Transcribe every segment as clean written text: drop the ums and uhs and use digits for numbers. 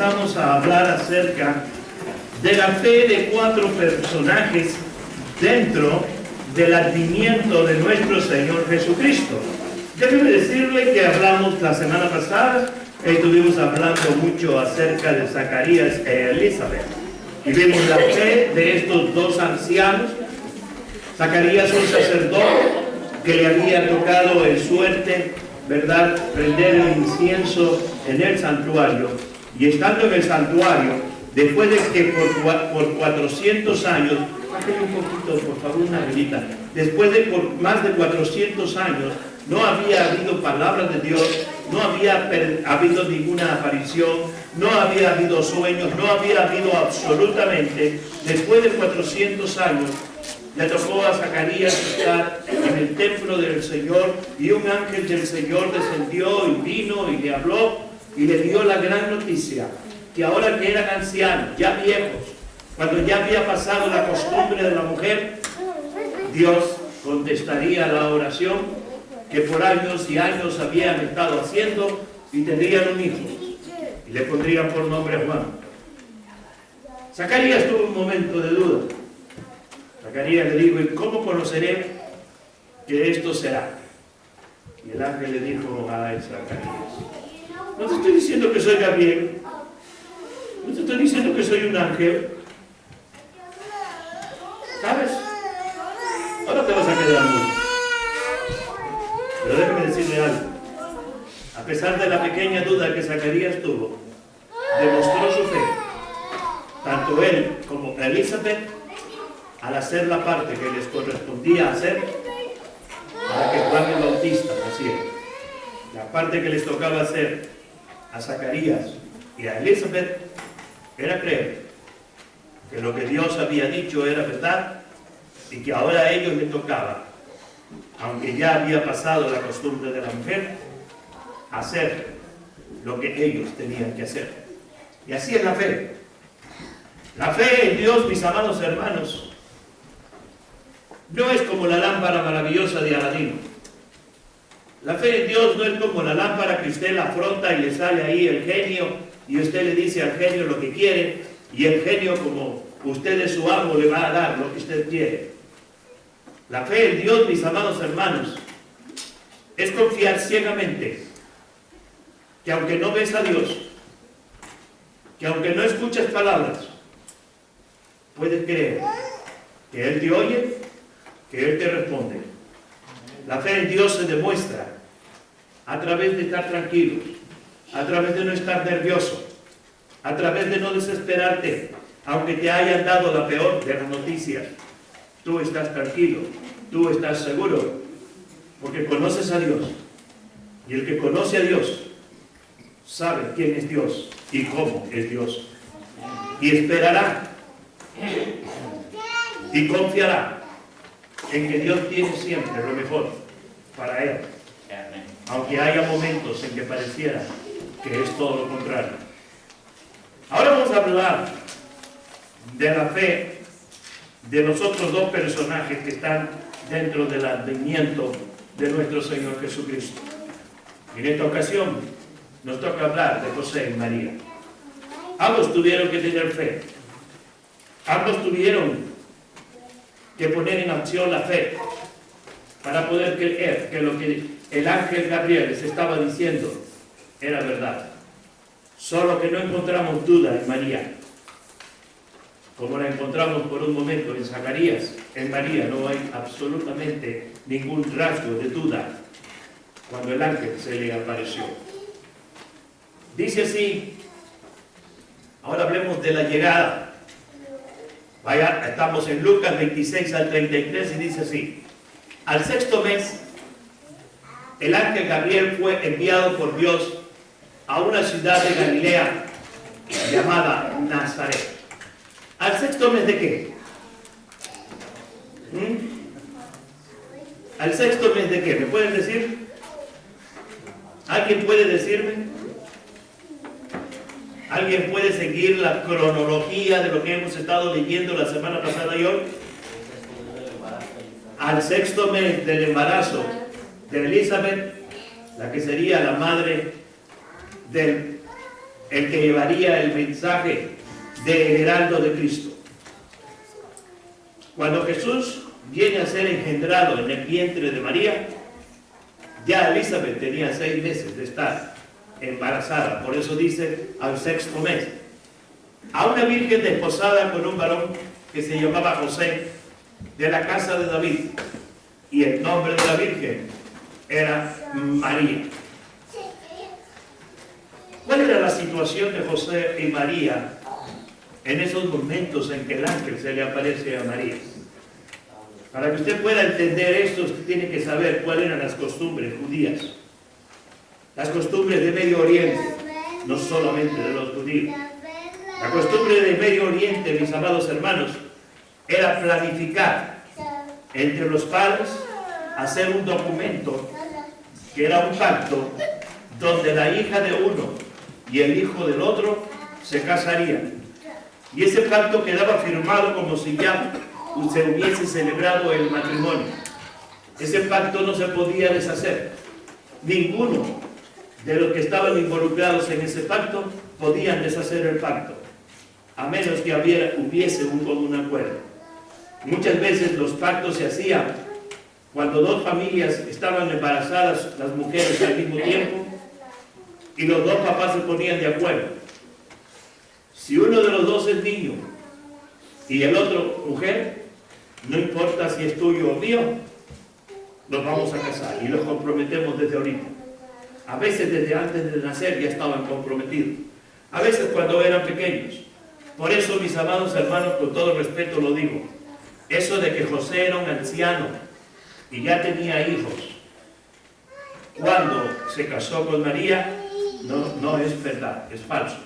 comenzamos a hablar acerca de la fe de 4 personajes dentro del advenimiento de nuestro Señor Jesucristo. Déjeme decirle que hablamos la semana pasada, estuvimos hablando mucho acerca de Zacarías e Elizabeth. Y vimos la fe de estos 2 ancianos. Zacarías, un sacerdote que le había tocado en suerte, ¿verdad?, prender el incienso en el santuario. Y estando en el santuario, después de que por 400 años, bájale un poquito, por favor, una velita. Después de por más de 400 años, no había habido palabras de Dios, no había habido ninguna aparición, no había habido sueños, no había habido absolutamente. Después de 400 años, le tocó a Zacarías estar en el templo del Señor, y un ángel del Señor descendió y vino y le habló y le dio la gran noticia, que ahora que eran ancianos, ya viejos, cuando ya había pasado la costumbre de la mujer, Dios contestaría la oración que por años y años habían estado haciendo, y tendrían un hijo, y le pondrían por nombre Juan. Zacarías tuvo un momento de duda. Zacarías le dijo: ¿y cómo conoceré que esto será? Y el ángel le dijo a Zacarías: no te estoy diciendo que soy Gabriel, no te estoy diciendo que soy un ángel, ¿sabes? Ahora te vas a quedar mudo. Pero déjame decirle algo. A pesar de la pequeña duda que Zacarías tuvo, demostró su fe, tanto él como Elizabeth, al hacer la parte que les correspondía hacer para que Juan el Bautista naciera. La parte que les tocaba hacer a Zacarías y a Elizabeth era creer que lo que Dios había dicho era verdad, y que ahora a ellos les tocaba, aunque ya había pasado la costumbre de la mujer, hacer lo que ellos tenían que hacer. Y así es la fe. La fe en Dios, mis amados hermanos, no es como la lámpara maravillosa de Aladino. La fe en Dios no es como la lámpara que usted la frota y le sale ahí el genio, y usted le dice al genio lo que quiere, y el genio, como usted es su amo, le va a dar lo que usted quiere. La fe en Dios, mis amados hermanos, es confiar ciegamente que aunque no ves a Dios, que aunque no escuchas palabras, puedes creer que Él te oye, que Él te responde. La fe en Dios se demuestra a través de estar tranquilos, a través de no estar nervioso, a través de no desesperarte, aunque te hayan dado la peor de las noticias. Tú estás tranquilo, tú estás seguro, porque conoces a Dios. Y el que conoce a Dios sabe quién es Dios y cómo es Dios. Y esperará y confiará en que Dios tiene siempre lo mejor para él, aunque haya momentos en que pareciera que es todo lo contrario. Ahora vamos a hablar de la fe de los otros 2 personajes que están dentro del advenimiento de nuestro Señor Jesucristo. En esta ocasión nos toca hablar de José y María. Ambos tuvieron que tener fe. Ambos tuvieron que poner en acción la fe para poder creer que lo que el ángel Gabriel les estaba diciendo era verdad. Solo que no encontramos duda en María, como la encontramos por un momento en Zacarías. En María no hay absolutamente ningún rasgo de duda cuando el ángel se le apareció. Dice así, ahora hablemos de la llegada. Vaya, estamos en Lucas 26 al 33 y dice así: al 6º mes, el ángel Gabriel fue enviado por Dios a una ciudad de Galilea llamada Nazaret. ¿Al 6º mes de qué? ¿Al 6º mes de qué? ¿Me pueden decir? ¿Alguien puede decirme? ¿Alguien puede seguir la cronología de lo que hemos estado leyendo la semana pasada y hoy? Al 6º mes del embarazo de Elizabeth, la que sería la madre del el que llevaría el mensaje del heraldo de Cristo. Cuando Jesús viene a ser engendrado en el vientre de María, ya Elizabeth tenía 6 meses de estar embarazada, por eso dice al 6º mes. A una virgen desposada con un varón que se llamaba José, de la casa de David, y el nombre de la virgen era María. ¿Cuál era la situación de José y María en esos momentos en que el ángel se le aparece a María? Para que usted pueda entender esto, usted tiene que saber cuáles eran las costumbres judías. Las costumbres de Medio Oriente, no solamente de los judíos. La costumbre de Medio Oriente, mis amados hermanos, era planificar entre los padres, hacer un documento que era un pacto donde la hija de uno y el hijo del otro se casarían. Y ese pacto quedaba firmado como si ya se hubiese celebrado el matrimonio. Ese pacto no se podía deshacer. Ninguno de los que estaban involucrados en ese pacto podían deshacer el pacto, a menos que hubiese un común acuerdo. Muchas veces los pactos se hacían cuando 2 familias estaban embarazadas, las mujeres al mismo tiempo, y los 2 papás se ponían de acuerdo. Si uno de los 2 es niño y el otro mujer, no importa si es tuyo o mío, nos vamos a casar y los comprometemos desde ahorita. A veces desde antes de nacer ya estaban comprometidos. A veces cuando eran pequeños. Por eso, mis amados hermanos, con todo respeto lo digo, eso de que José era un anciano y ya tenía hijos cuando se casó con María, no es verdad, es falso.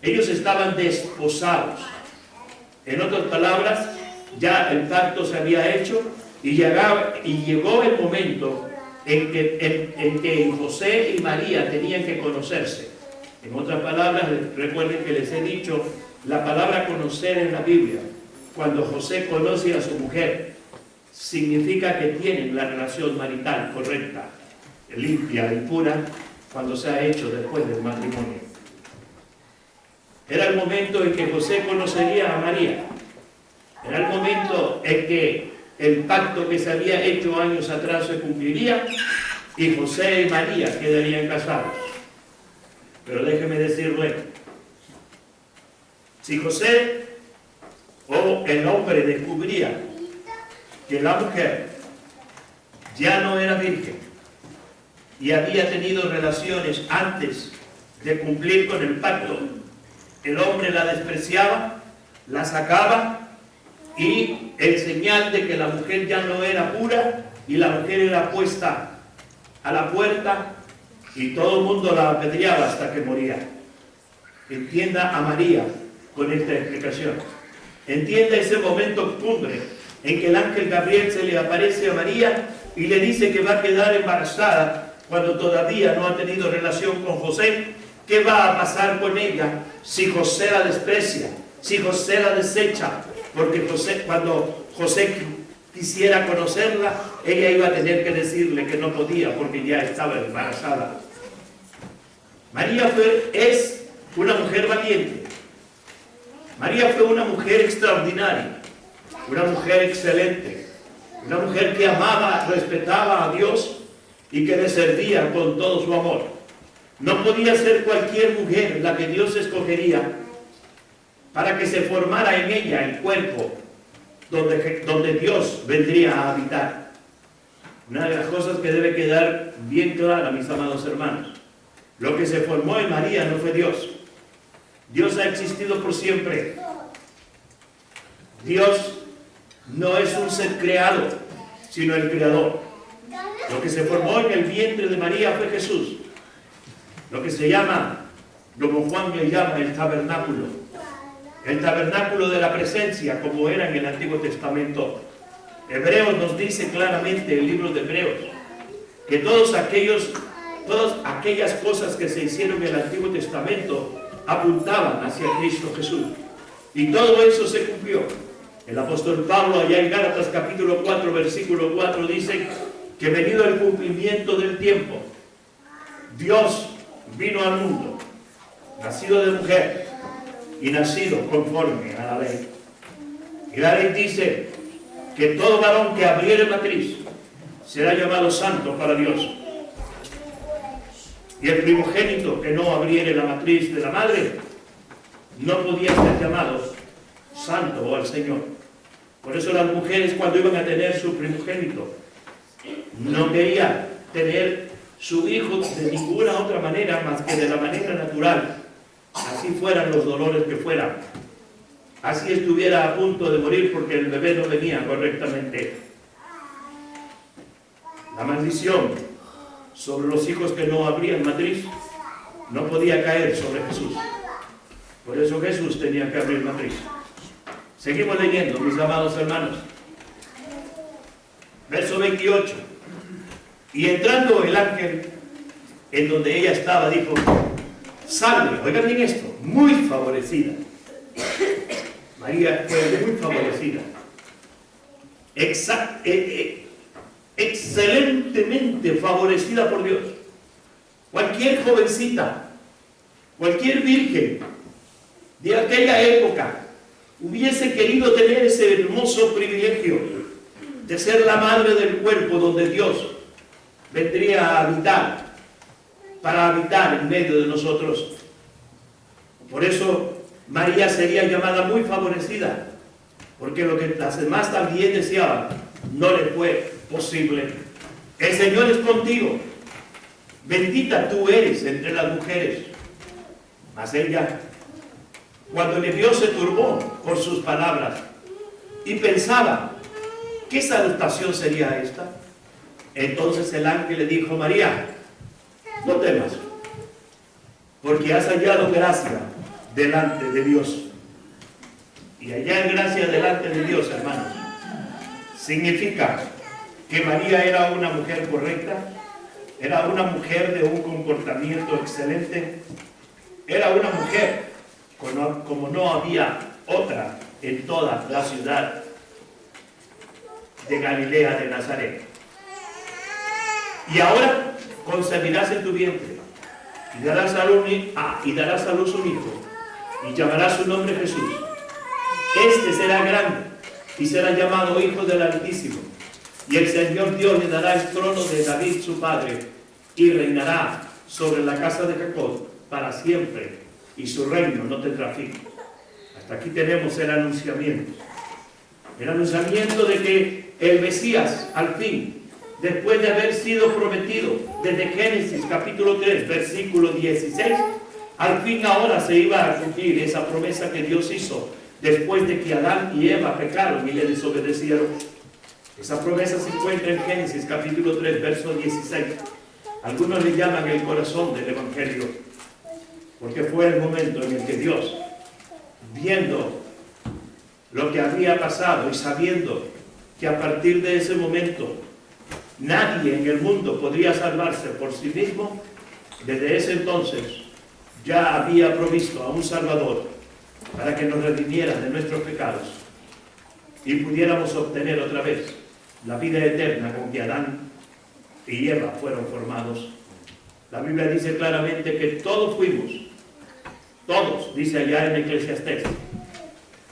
Ellos estaban desposados. En otras palabras, ya el pacto se había hecho y llegó el momento en que José y María tenían que conocerse. En otras palabras, recuerden que les he dicho la palabra conocer en la Biblia. Cuando José conoce a su mujer, significa que tienen la relación marital correcta, limpia y pura, cuando se ha hecho después del matrimonio. Era el momento en que José conocería a María. Era el momento en que el pacto que se había hecho años atrás se cumpliría y José y María quedarían casados. Pero déjeme decirle, si José o el hombre descubría que la mujer ya no era virgen y había tenido relaciones antes de cumplir con el pacto, el hombre la despreciaba, la sacaba, y el señal de que la mujer ya no era pura y la mujer era puesta a la puerta y todo el mundo la apedreaba hasta que moría. Entienda a María con esta explicación. Entienda ese momento cumbre en que el ángel Gabriel se le aparece a María y le dice que va a quedar embarazada cuando todavía no ha tenido relación con José. ¿Qué va a pasar con ella si José la desprecia, si José la desecha? Porque cuando José quisiera conocerla, ella iba a tener que decirle que no podía porque ya estaba embarazada. María es una mujer valiente. María fue una mujer extraordinaria, una mujer excelente, una mujer que amaba, respetaba a Dios y que le servía con todo su amor. No podía ser cualquier mujer la que Dios escogería para que se formara en ella el cuerpo donde Dios vendría a habitar. Una de las cosas que debe quedar bien clara, mis amados hermanos, lo que se formó en María no fue Dios. Dios ha existido por siempre. Dios no es un ser creado, sino el creador. Lo que se formó en el vientre de María fue Jesús. Lo que se llama, como Juan le llama, el tabernáculo. El tabernáculo de la presencia, como era en el Antiguo Testamento. Hebreos nos dice claramente, el libro de Hebreos, que todas aquellas cosas que se hicieron en el Antiguo Testamento apuntaban hacia Cristo Jesús. Y todo eso se cumplió. El apóstol Pablo, allá en Gálatas capítulo 4, versículo 4, dice que venido el cumplimiento del tiempo, Dios vino al mundo, nacido de mujer y nacido conforme a la ley. Y la ley dice que todo varón que abriere matriz será llamado santo para Dios. Y el primogénito que no abriere la matriz de la madre no podía ser llamado santo o al Señor. Por eso las mujeres, cuando iban a tener su primogénito, no querían tener su hijo de ninguna otra manera más que de la manera natural, así fueran los dolores que fueran, así estuviera a punto de morir porque el bebé no venía correctamente. La maldición sobre los hijos que no abrían matriz no podía caer sobre Jesús. Por eso Jesús tenía que abrir matriz. Seguimos leyendo, mis amados hermanos. Verso 28. Y entrando el ángel en donde ella estaba, dijo: salve, oigan bien esto, muy favorecida. María fue muy favorecida. Excelentemente favorecida por Dios. Cualquier jovencita, cualquier virgen de aquella época hubiese querido tener ese hermoso privilegio de ser la madre del cuerpo donde Dios vendría a habitar, para habitar en medio de nosotros. Por eso María sería llamada muy favorecida, porque lo que las demás también deseaban no le fue posible. El Señor es contigo, bendita tú eres entre las mujeres. Mas ella, cuando le vio, se turbó por sus palabras y pensaba: ¿qué salutación sería esta? Entonces el ángel le dijo: María, no temas, porque has hallado gracia delante de Dios. Y hallar gracia delante de Dios, hermanos, significa que María era una mujer correcta, era una mujer de un comportamiento excelente, era una mujer como no había otra en toda la ciudad de Galilea de Nazaret. Y ahora concebirás en tu vientre y darás a luz un hijo y llamarás su nombre Jesús. Este será grande y será llamado Hijo del Altísimo, y el Señor Dios le dará el trono de David su padre y reinará sobre la casa de Jacob para siempre, y su reino no tendrá fin. Hasta aquí tenemos el anunciamiento de que el Mesías, al fin, después de haber sido prometido desde Génesis capítulo 3 versículo 16, al fin ahora se iba a cumplir esa promesa que Dios hizo después de que Adán y Eva pecaron y le desobedecieron. Esa promesa se encuentra en Génesis capítulo 3 verso 16. Algunos le llaman el corazón del Evangelio, porque fue el momento en el que Dios, viendo lo que había pasado y sabiendo que a partir de ese momento nadie en el mundo podría salvarse por sí mismo, desde ese entonces ya había provisto a un Salvador para que nos redimiera de nuestros pecados y pudiéramos obtener otra vez la vida eterna con que Adán y Eva fueron formados. La Biblia dice claramente que todos fuimos, todos, dice allá en Eclesiastés,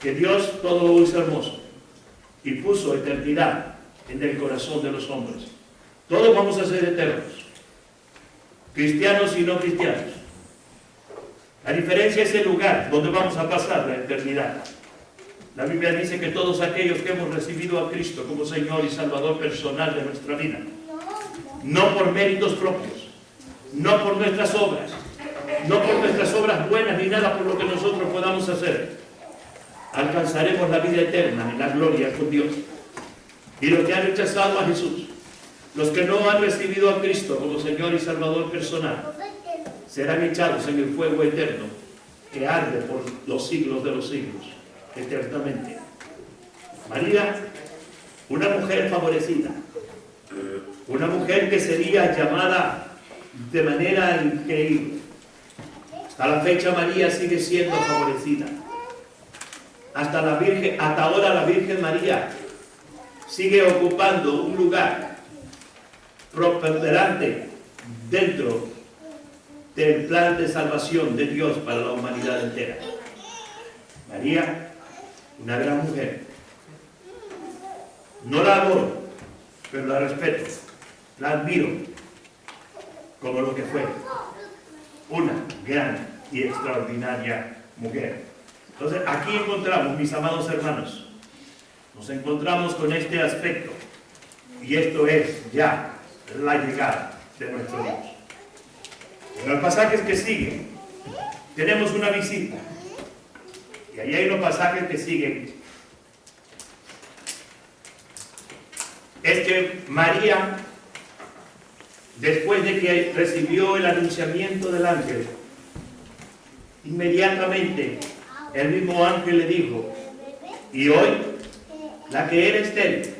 que Dios todo lo hizo hermoso y puso eternidad en el corazón de los hombres. Todos vamos a ser eternos, cristianos y no cristianos. La diferencia es el lugar donde vamos a pasar la eternidad. La Biblia dice que todos aquellos que hemos recibido a Cristo como Señor y Salvador personal de nuestra vida, no por méritos propios, no por nuestras obras, no por nuestras obras buenas ni nada por lo que nosotros podamos hacer, alcanzaremos la vida eterna en la gloria con Dios. Y los que han rechazado a Jesús, los que no han recibido a Cristo como Señor y Salvador personal, serán echados en el fuego eterno que arde por los siglos de los siglos, eternamente. María, una mujer favorecida, una mujer que sería llamada de manera increíble. Hasta la fecha María sigue siendo favorecida. Hasta ahora la Virgen María sigue ocupando un lugar preponderante dentro del plan de salvación de Dios para la humanidad entera. María, una gran mujer. No la adoro, pero la respeto, la admiro como lo que fue, una gran y extraordinaria mujer. Entonces, aquí encontramos, mis amados hermanos, nos encontramos con este aspecto, y esto es ya la llegada de nuestro Dios. En los pasajes que siguen, tenemos una visita, y ahí hay unos pasajes que siguen. Es que María, después de que recibió el anunciamiento del ángel, inmediatamente el mismo ángel le dijo: y hoy, la que era estéril,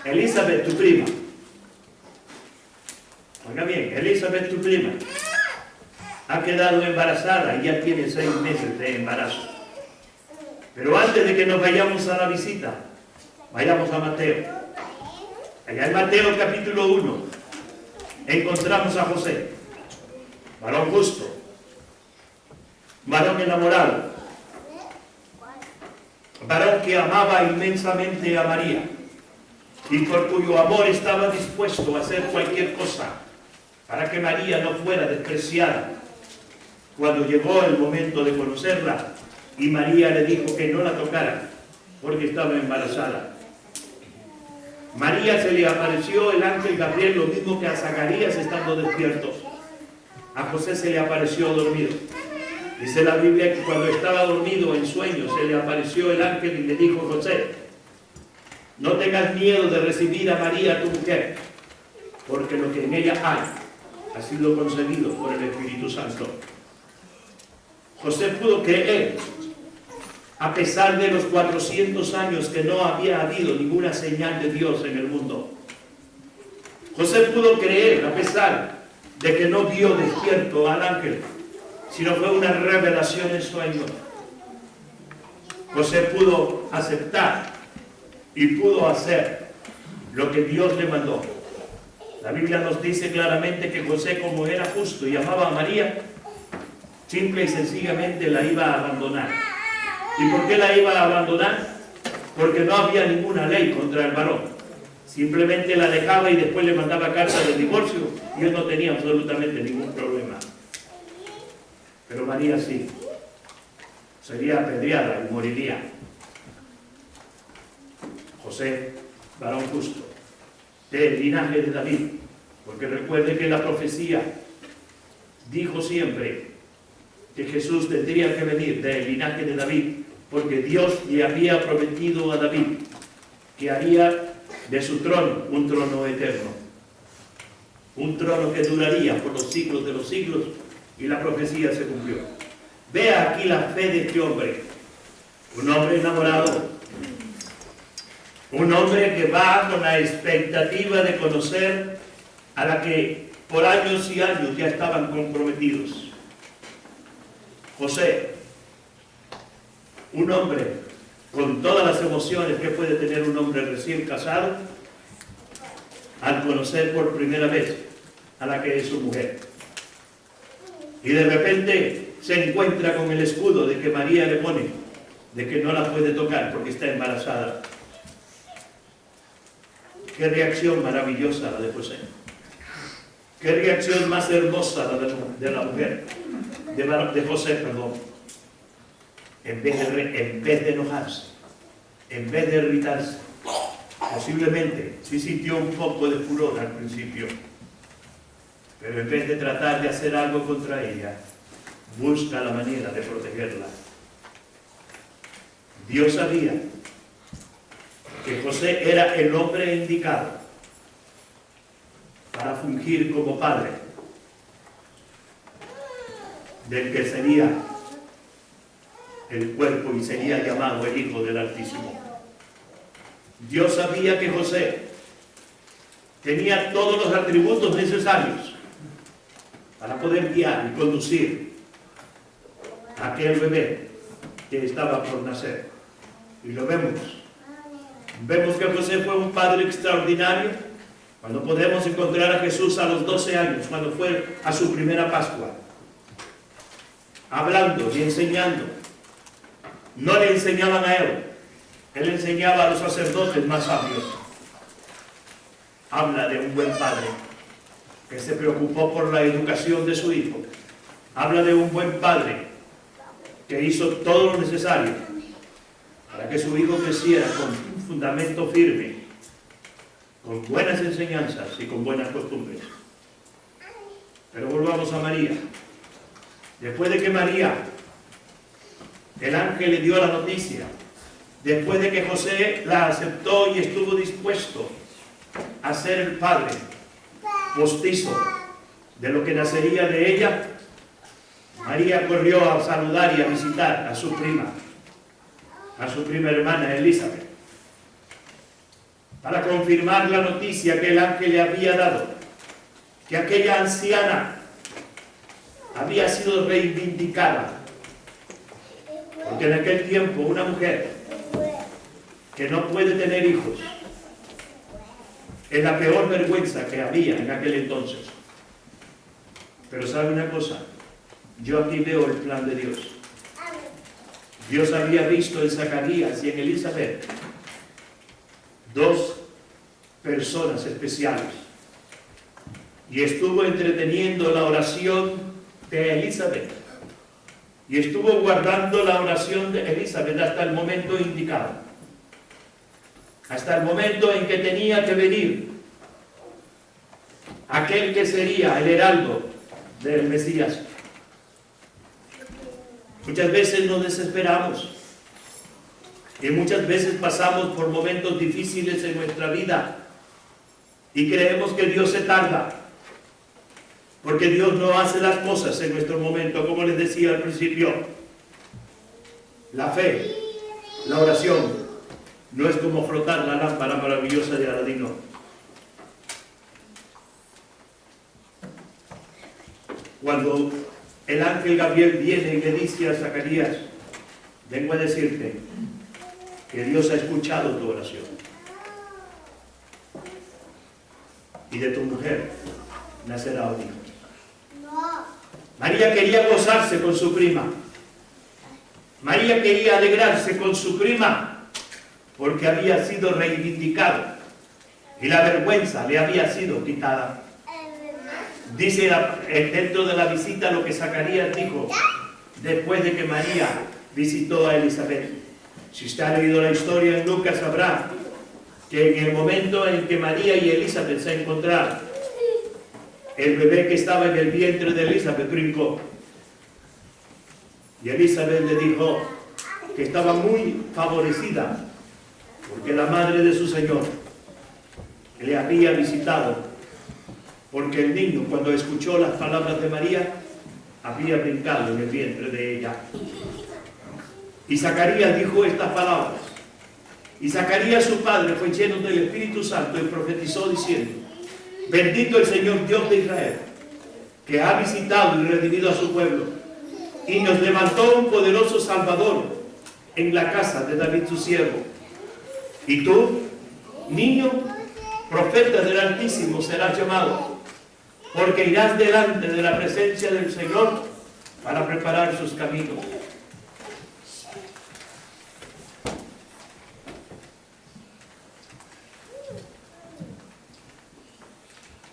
Elizabeth, tu prima, oiga bien, Elizabeth, tu prima, ha quedado embarazada y ya tiene 6 meses de embarazo. Pero antes de que nos vayamos a la visita, vayamos a Mateo. Allá en Mateo capítulo 1 encontramos a José, varón justo, varón enamorado, varón que amaba inmensamente a María y por cuyo amor estaba dispuesto a hacer cualquier cosa para que María no fuera despreciada. Cuando llegó el momento de conocerla y María le dijo que no la tocara porque estaba embarazada, María se le apareció el ángel Gabriel, lo mismo que a Zacarías estando despiertos. A José se le apareció dormido. Dice la Biblia que cuando estaba dormido en sueños se le apareció el ángel y le dijo: José, no tengas miedo de recibir a María tu mujer, porque lo que en ella hay ha sido concebido por el Espíritu Santo. José pudo creer, a pesar de los 400 años que no había habido ninguna señal de Dios en el mundo. José pudo creer, a pesar de que no vio despierto al ángel, sino fue una revelación en sueño. José pudo aceptar y pudo hacer lo que Dios le mandó. La Biblia nos dice claramente que José, como era justo y amaba a María, simple y sencillamente la iba a abandonar. ¿Y por qué la iba a abandonar? Porque no había ninguna ley contra el varón. Simplemente la dejaba y después le mandaba carta de divorcio y él no tenía absolutamente ningún problema. Pero María sí. Sería apedreada y moriría. José, varón justo, del linaje de David. Porque recuerde que la profecía dijo siempre que Jesús tendría que venir del linaje de David, porque Dios le había prometido a David que haría de su trono un trono eterno, un trono que duraría por los siglos de los siglos, y la profecía se cumplió. Vea aquí la fe de este hombre, un hombre enamorado, un hombre que va con la expectativa de conocer a la que por años y años ya estaban comprometidos. José, un hombre con todas las emociones que puede tener un hombre recién casado al conocer por primera vez a la que es su mujer. Y de repente se encuentra con el escudo de que María le pone, de que no la puede tocar porque está embarazada. Qué reacción maravillosa la de José. Qué reacción más hermosa la de la mujer, de José, perdón. En vez de enojarse, en vez de irritarse, posiblemente sí sintió un poco de furor al principio, pero en vez de tratar de hacer algo contra ella, busca la manera de protegerla. Dios sabía que José era el hombre indicado para fungir como padre del que sería el cuerpo y sería llamado el Hijo del Altísimo. Dios sabía que José tenía todos los atributos necesarios para poder guiar y conducir a aquel bebé que estaba por nacer. Y lo vemos. Vemos que José fue un padre extraordinario cuando podemos encontrar a Jesús a los 12 años, cuando fue a su primera Pascua. hablando y enseñando. No le enseñaban a él enseñaba a los sacerdotes más sabios. Habla de un buen padre que se preocupó por la educación de su hijo. Habla de un buen padre que hizo todo lo necesario para que su hijo creciera con un fundamento firme, con buenas enseñanzas y con buenas costumbres. Pero volvamos a María. Después de que María, el ángel le dio la noticia, después de que José la aceptó y estuvo dispuesto a ser el padre postizo de lo que nacería de ella, María corrió a saludar y a visitar a su prima hermana Elizabeth, para confirmar la noticia que el ángel le había dado, que aquella anciana había sido reivindicada, porque en aquel tiempo una mujer que no puede tener hijos es la peor vergüenza que había en aquel entonces. Pero ¿sabe una cosa? Yo aquí veo el plan de Dios. Dios había visto en Zacarías y en Elizabeth dos personas especiales, y estuvo entreteniendo la oración de Elizabeth, y estuvo guardando la oración de Elizabeth hasta el momento indicado, hasta el momento en que tenía que venir aquel que sería el heraldo del Mesías. Muchas veces nos desesperamos y muchas veces pasamos por momentos difíciles en nuestra vida y creemos que Dios se tarda, porque Dios no hace las cosas en nuestro momento. Como les decía al principio, la fe, la oración, no es como frotar la lámpara maravillosa de Aladino. Cuando el ángel Gabriel viene y le dice a Zacarías: vengo a decirte que Dios ha escuchado tu oración, y de tu mujer nacerá un hijo. María quería gozarse con su prima. María quería alegrarse con su prima, porque había sido reivindicado y la vergüenza le había sido quitada. Dice dentro de la visita lo que Zacarías dijo después de que María visitó a Elizabeth. Si usted ha leído la historia en Lucas, sabrá que en el momento en que María y Elizabeth se encontraron, el bebé que estaba en el vientre de Elizabeth brincó. Y Elizabeth le dijo que estaba muy favorecida, porque la madre de su Señor le había visitado, porque el niño, cuando escuchó las palabras de María, había brincado en el vientre de ella. Y Zacarías dijo estas palabras. Y Zacarías, su padre, fue lleno del Espíritu Santo y profetizó diciendo: bendito el Señor Dios de Israel, que ha visitado y redimido a su pueblo, y nos levantó un poderoso Salvador en la casa de David su siervo. Y tú, niño, profeta del Altísimo serás llamado, porque irás delante de la presencia del Señor para preparar sus caminos.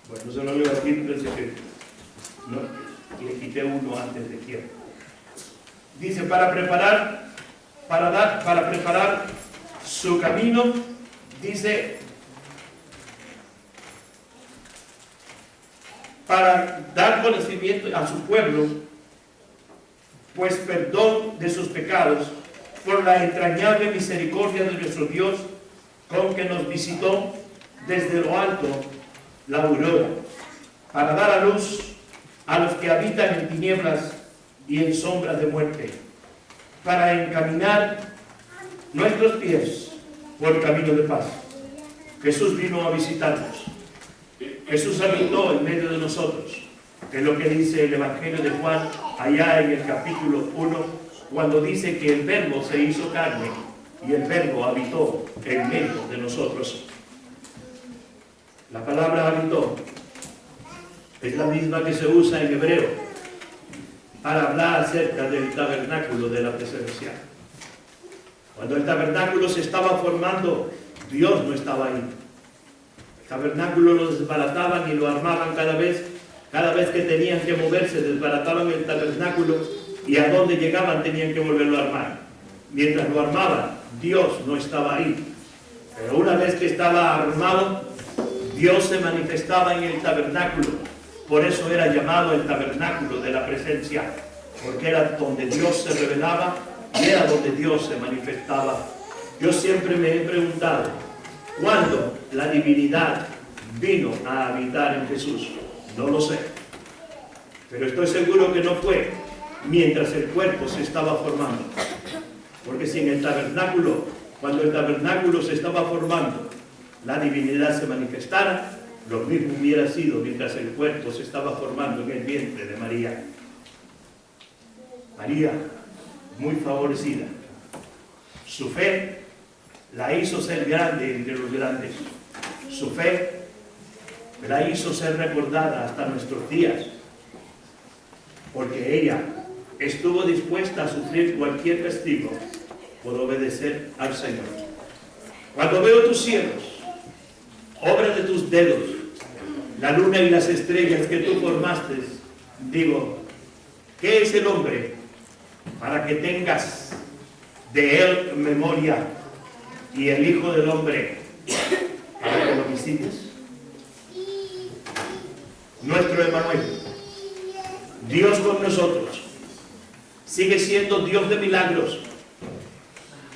Bueno, se lo leo aquí, parece que no, le quité uno antes de quién. Dice, para preparar su camino, dice, para dar conocimiento a su pueblo, pues perdón de sus pecados, por la entrañable misericordia de nuestro Dios, con que nos visitó desde lo alto la aurora, para dar a luz a los que habitan en tinieblas y en sombras de muerte, para encaminar nuestros pies por camino de paz. Jesús vino a visitarnos. Jesús habitó en medio de nosotros. Es lo que dice el Evangelio de Juan, allá en el capítulo 1, cuando dice que el Verbo se hizo carne y el Verbo habitó en medio de nosotros. La palabra habitó es la misma que se usa en hebreo para hablar acerca del tabernáculo de la presencia. Cuando el tabernáculo se estaba formando, Dios no estaba ahí. El tabernáculo lo desbarataban y lo armaban cada vez que tenían que moverse, desbarataban el tabernáculo y a donde llegaban tenían que volverlo a armar. Mientras lo armaban, Dios no estaba ahí. Pero una vez que estaba armado, Dios se manifestaba en el tabernáculo. Por eso era llamado el tabernáculo de la presencia, porque era donde Dios se revelaba y era donde Dios se manifestaba. Yo siempre me he preguntado, ¿cuándo la divinidad vino a habitar en Jesús? No lo sé. Pero estoy seguro que no fue mientras el cuerpo se estaba formando. Porque si en el tabernáculo, cuando el tabernáculo se estaba formando, la divinidad se manifestara, lo mismo hubiera sido mientras el cuerpo se estaba formando en el vientre de María. María, muy favorecida. Su fe la hizo ser grande entre los grandes. Su fe la hizo ser recordada hasta nuestros días. Porque ella estuvo dispuesta a sufrir cualquier castigo por obedecer al Señor. Cuando veo tus cielos, obra de tus dedos, la luna y las estrellas que tú formaste, digo, ¿qué es el hombre para que tengas de él memoria y el Hijo del Hombre para que lo visites? Nuestro Emmanuel, Dios con nosotros, sigue siendo Dios de milagros.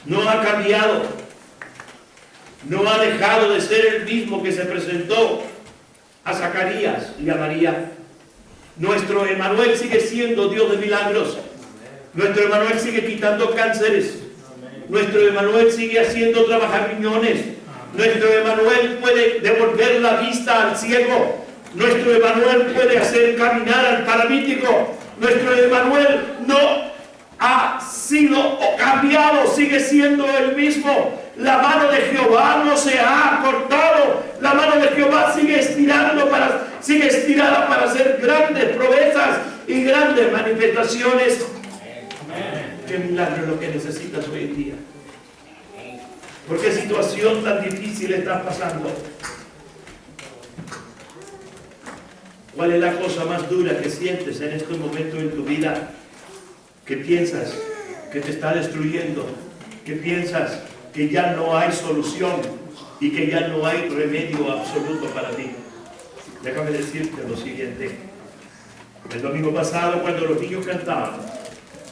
No ha cambiado, no ha dejado de ser el mismo que se presentó a Zacarías y a María. Nuestro Emmanuel sigue siendo Dios de milagros. Nuestro Emmanuel sigue quitando cánceres. Nuestro Emmanuel sigue haciendo trabajar riñones. Nuestro Emmanuel puede devolver la vista al ciego. Nuestro Emmanuel puede hacer caminar al paralítico. Nuestro Emmanuel no ha sido cambiado, sigue siendo el mismo. La mano de Jehová no se ha cortado. La mano de Jehová sigue estirada para hacer grandes proezas y grandes manifestaciones. Qué milagro es lo que necesitas hoy en día. ¿Por qué situación tan difícil estás pasando? ¿Cuál es la cosa más dura que sientes en este momento en tu vida? ¿Qué piensas que te está destruyendo? ¿Qué piensas que ya no hay solución y que ya no hay remedio absoluto para ti? Déjame decirte lo siguiente. El domingo pasado, cuando los niños cantaban,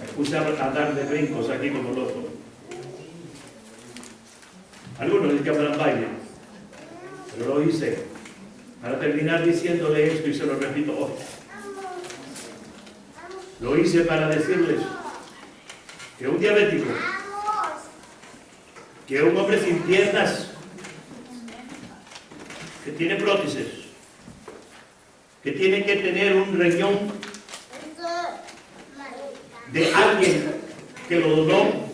me puse a dar de brincos aquí como loco. Algunos les llaman baile, pero lo hice para terminar diciéndole esto y se lo repito hoy. Lo hice para decirles que un diabético, que un hombre sin piernas, que tiene prótesis, que tiene que tener un riñón de alguien que lo donó,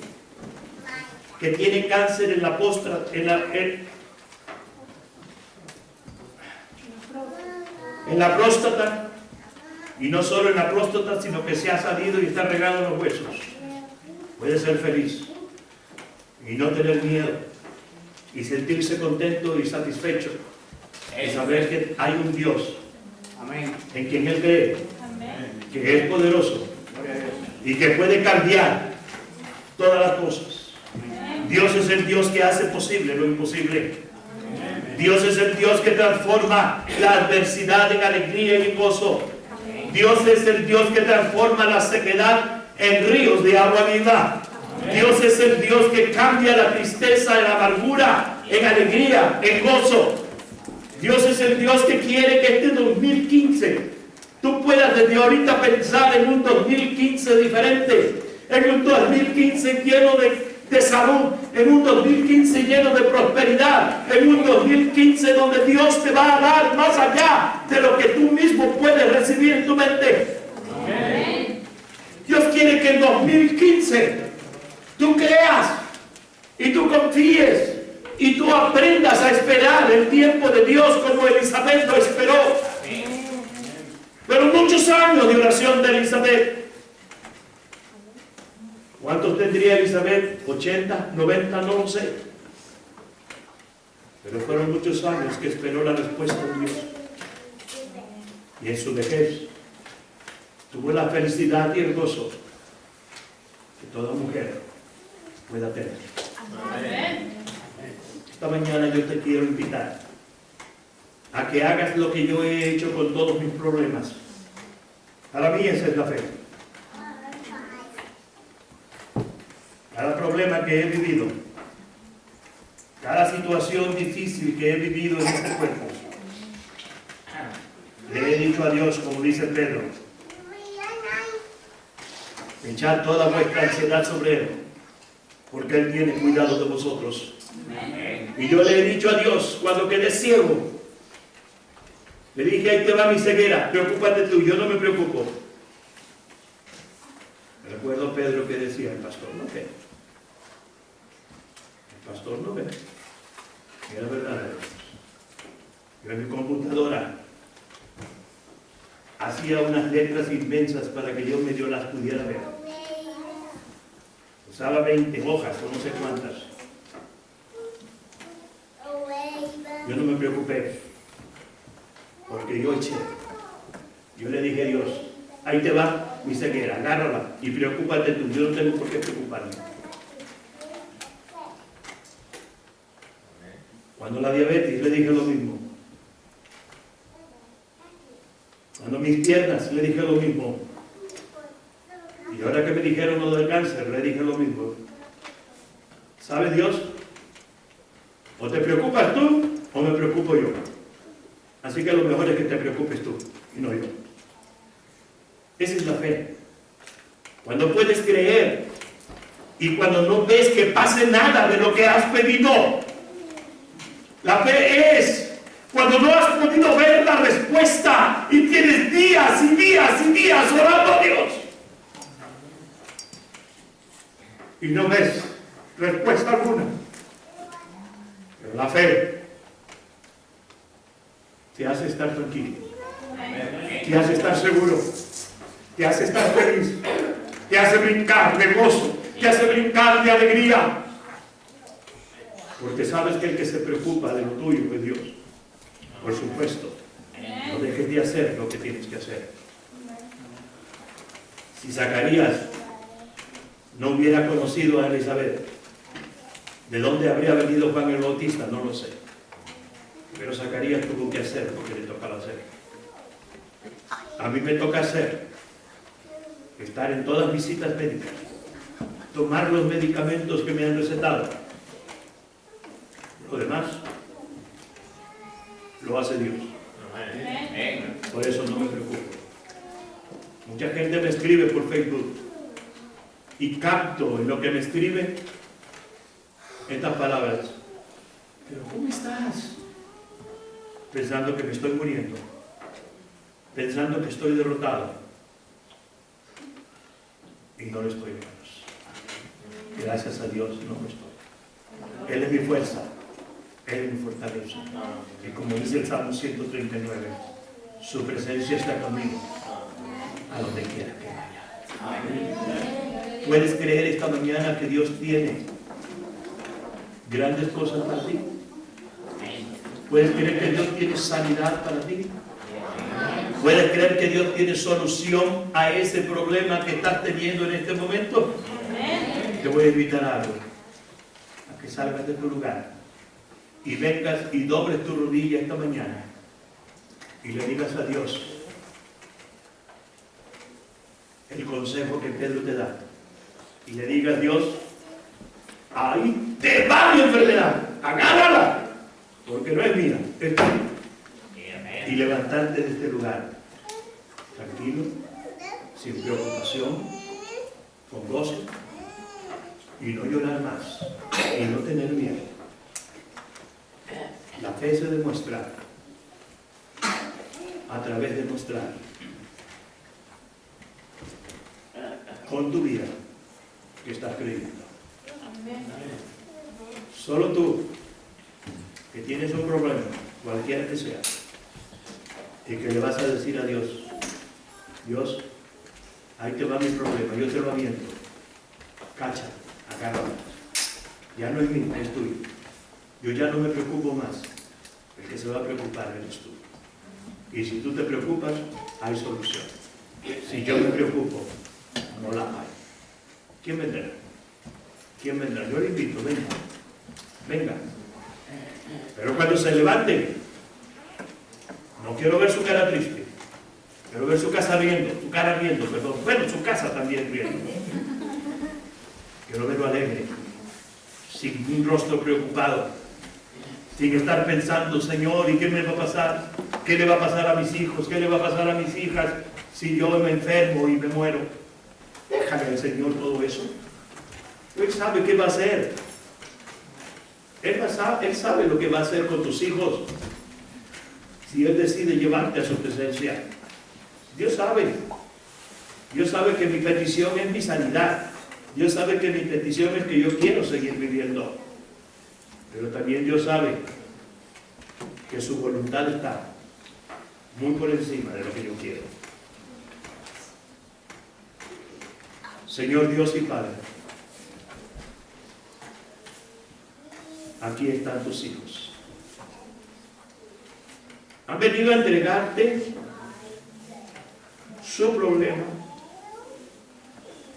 que tiene cáncer en la próstata, y no solo en la próstata, sino que se ha salido y está regado en los huesos. Puede ser feliz y no tener miedo y sentirse contento y satisfecho y saber que hay un Dios en quien Él cree, que es poderoso y que puede cambiar todas las cosas. Dios es el Dios que hace posible lo imposible. Dios es el Dios que transforma la adversidad en alegría y en gozo. Dios es el Dios que transforma la sequedad en ríos de agua viva. Dios es el Dios que cambia la tristeza y la amargura en alegría, en gozo. Dios es el Dios que quiere que este 2015 tú puedas desde ahorita pensar en un 2015 diferente, en un 2015 lleno de salud, en un 2015 lleno de prosperidad, en un 2015 donde Dios te va a dar más allá de lo que tú mismo puedes recibir en tu mente. Amén. Dios quiere que en 2015 tú creas y tú confíes y tú aprendas a esperar el tiempo de Dios como Elizabeth lo esperó. Pero muchos años de oración de Elizabeth, ¿Cuántos tendría Elizabeth? 80, 90, no lo sé. Pero fueron muchos años que esperó la respuesta de Dios. Y en su vejez tuvo la felicidad y el gozo que toda mujer pueda tener. Amén. Esta mañana yo te quiero invitar a que hagas lo que yo he hecho con todos mis problemas. Para mí esa es la fe. Cada problema que he vivido, cada situación difícil que he vivido en este cuerpo, le he dicho a Dios, como dice Pedro, echad toda vuestra ansiedad sobre Él, porque Él tiene cuidado de vosotros. Y yo le he dicho a Dios, cuando quedé ciego, le dije, ahí te va mi ceguera, preocúpate tú, yo no me preocupo. Recuerdo a Pedro que decía, el pastor no ve. El pastor no ve. Y era verdad. Yo en mi computadora hacía unas letras inmensas para que yo medio las pudiera ver. Usaba 20 hojas o no sé cuántas. Yo no me preocupé, porque yo eché. Yo le dije a Dios, ahí te va mi ceguera, agárrala y preocúpate tú, yo no tengo por qué preocuparme. Cuando la diabetes le dije lo mismo. Cuando mis piernas le dije lo mismo. Y ahora que me dijeron lo del cáncer, le dije lo mismo. ¿Sabes Dios? O te preocupas tú o me preocupo yo. Así que lo mejor es que te preocupes tú y no yo. Esa es la fe. Cuando puedes creer y cuando no ves que pase nada de lo que has pedido. La fe es cuando no has podido ver la respuesta y tienes días y días y días orando a Dios. Y no ves respuesta alguna. Pero la fe te hace estar tranquilo, te hace estar seguro, te hace estar feliz, te hace brincar de gozo, te hace brincar de alegría. Porque sabes que el que se preocupa de lo tuyo es Dios. Por supuesto, no dejes de hacer lo que tienes que hacer. Si Zacarías no hubiera conocido a Elizabeth, ¿de dónde habría venido Juan el Bautista? No lo sé. Pero Zacarías tuvo que hacer lo que le tocaba hacer. A mí me toca hacer, estar en todas mis citas médicas, tomar los medicamentos que me han recetado. Lo demás lo hace Dios. Por eso no me preocupo. Mucha gente me escribe por Facebook y capto en lo que me escribe estas palabras. Pero ¿cómo estás? Pensando que me estoy muriendo, pensando que estoy derrotado, y no lo estoy, hermanos. Gracias a Dios no lo estoy. Él es mi fuerza, Él es mi fortaleza. Y como dice el Salmo 139, su presencia está conmigo a donde quiera que vaya. Amén. ¿Puedes creer esta mañana que Dios tiene grandes cosas para ti? ¿Puedes creer que Dios tiene sanidad para ti? ¿Puedes creer que Dios tiene solución a ese problema que estás teniendo en este momento? Te voy a invitar a algo, a que salgas de tu lugar y vengas y dobles tu rodilla esta mañana y le digas a Dios el consejo que Pedro te da y le digas: Dios, ahí te va mi enfermedad, agárrala, porque no es mía, es tuya. Y levantarte de este lugar tranquilo, sin preocupación, con gozo, y no llorar más y no tener miedo. La fe se demuestra a través de mostrar con tu vida que estás creyendo. Solo tú, que tienes un problema, cualquiera que sea, y que le vas a decir a Dios: Dios, ahí te va mi problema, yo te lo aviento, cacha, agárrala. Ya no es mío, es tuyo. Yo ya no me preocupo más. El que se va a preocupar eres tú. Y si tú te preocupas, hay solución. Si yo me preocupo, no la hay. ¿Quién vendrá? ¿Quién vendrá? Yo le invito, venga. Venga. Pero cuando se levante, no quiero ver su cara triste. Quiero ver su cara riendo, perdón. Bueno, su casa también riendo. Quiero verlo alegre, sin un rostro preocupado, sin estar pensando, Señor, ¿y qué me va a pasar? ¿Qué le va a pasar a mis hijos? ¿Qué le va a pasar a mis hijas si yo me enfermo y me muero? Déjale al Señor todo eso. Él sabe qué va a hacer. Él sabe lo que va a hacer con tus hijos si Él decide llevarte a su presencia. Dios sabe. Dios sabe que mi petición es mi sanidad. Dios sabe que mi petición es que yo quiero seguir viviendo. Pero también Dios sabe que su voluntad está muy por encima de lo que yo quiero. Señor Dios y Padre, aquí están tus hijos. Han venido a entregarte su problema,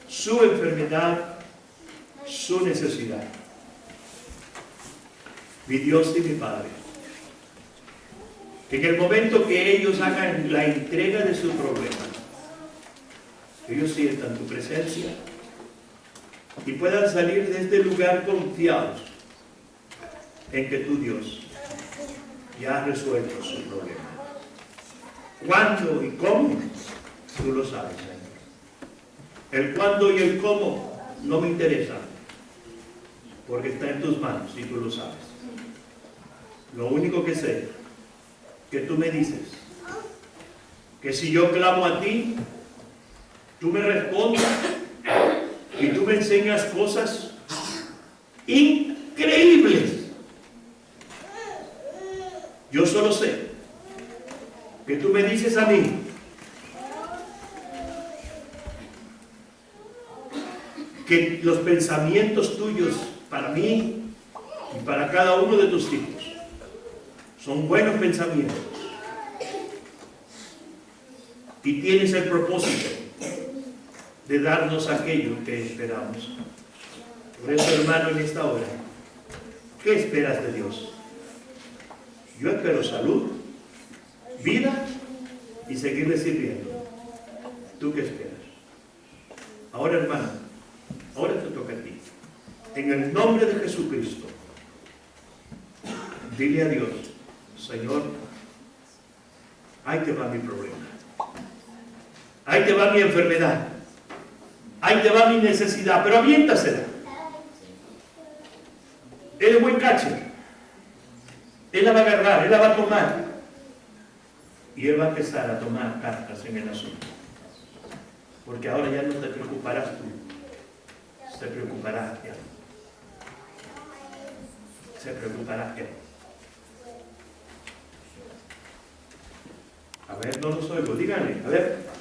su enfermedad, su necesidad. Mi Dios y mi Padre, que en el momento que ellos hagan la entrega de su problema, ellos sientan tu presencia y puedan salir de este lugar confiados en que tu Dios ya ha resuelto su problema. ¿Cuándo y cómo? Tú lo sabes, Señor. El cuándo y el cómo no me interesa, porque está en tus manos y tú lo sabes. Lo único que sé, que tú me dices, que si yo clamo a ti, tú me respondes y tú me enseñas cosas increíbles. Yo solo sé que tú me dices a mí que los pensamientos tuyos para mí y para cada uno de tus hijos son buenos pensamientos y tienes el propósito de darnos aquello que esperamos. Por eso, hermano, en esta hora, ¿qué esperas de Dios? Yo espero salud, vida y seguirle sirviendo. ¿Tú qué esperas? Ahora, hermano, ahora te toca a ti. En el nombre de Jesucristo, dile a Dios, Señor, ahí te va mi problema. Ahí te va mi enfermedad. Ahí te va mi necesidad, pero aviéntasela. Él es buen catcher. Él la va a agarrar, Él la va a tomar. Y Él va a empezar a tomar cartas en el asunto. Porque ahora ya no te preocuparás tú. Se preocupará Él. Se preocupará Él. A ver, no los oigo. Díganle, a ver.